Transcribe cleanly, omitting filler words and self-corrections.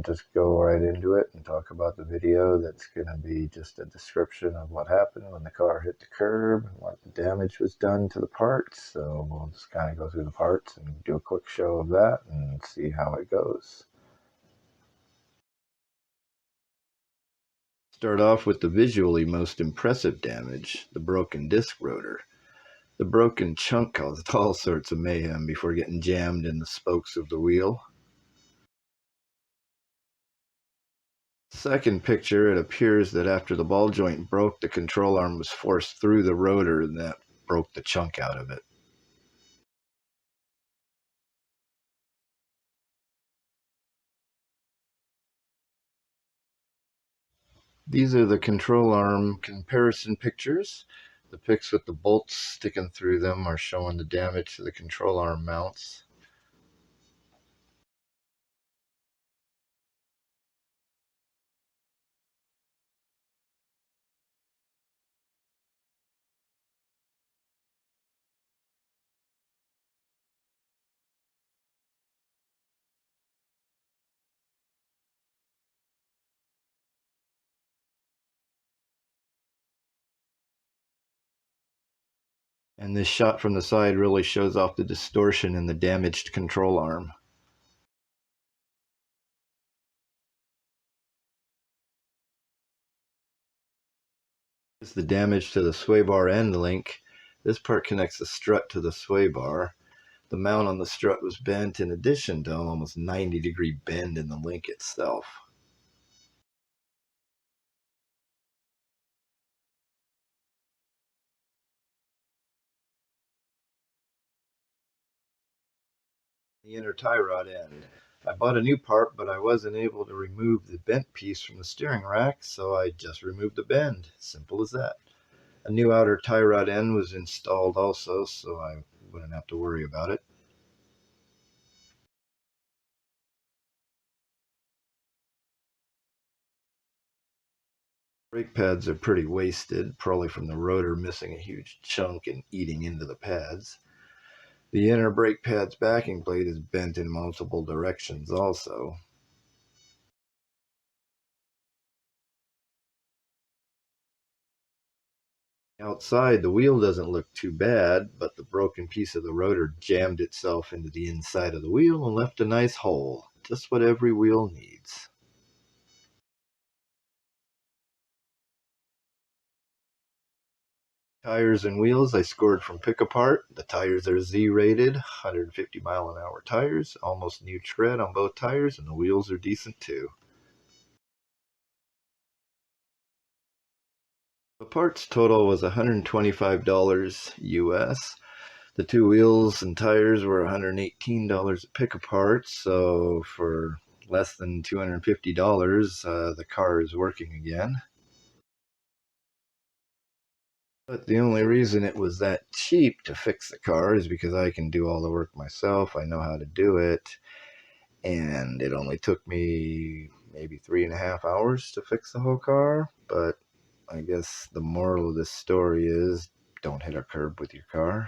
just go right into it and talk about the video that's going to be just a description of what happened when the car hit the curb and what the damage was done to the parts. So we'll just kind of go through the parts and do a quick show of that and see how it goes. Start off with the visually most impressive damage, the broken disc rotor. The broken chunk caused all sorts of mayhem before getting jammed in the spokes of the wheel. Second picture, it appears that after the ball joint broke, the control arm was forced through the rotor and that broke the chunk out of it. These are the control arm comparison pictures. The pics with the bolts sticking through them are showing the damage to the control arm mounts. And this shot from the side really shows off the distortion in the damaged control arm. Is the damage to the sway bar end link. This part connects the strut to the sway bar. The mount on the strut was bent in addition to an almost 90-degree bend in the link itself. The inner tie rod end. I bought a new part, but I wasn't able to remove the bent piece from the steering rack, so I just removed the bend. Simple as that. A new outer tie rod end was installed also, so I wouldn't have to worry about it. Brake pads are pretty wasted, probably from the rotor missing a huge chunk and eating into the pads. The inner brake pad's backing plate is bent in multiple directions also. Outside, the wheel doesn't look too bad, but the broken piece of the rotor jammed itself into the inside of the wheel and left a nice hole, just what every wheel needs. Tires and wheels I scored from Pick Apart. The tires are Z-rated, 150 mile an hour tires, almost new tread on both tires, and the wheels are decent too. The parts total was $125 US. The two wheels and tires were $118 at Pick Apart, so for less than $250, the car is working again. But the only reason it was that cheap to fix the car is because I can do all the work myself. I know how to do it. And it only took me maybe 3.5 hours to fix the whole car. But I guess the moral of this story is don't hit a curb with your car.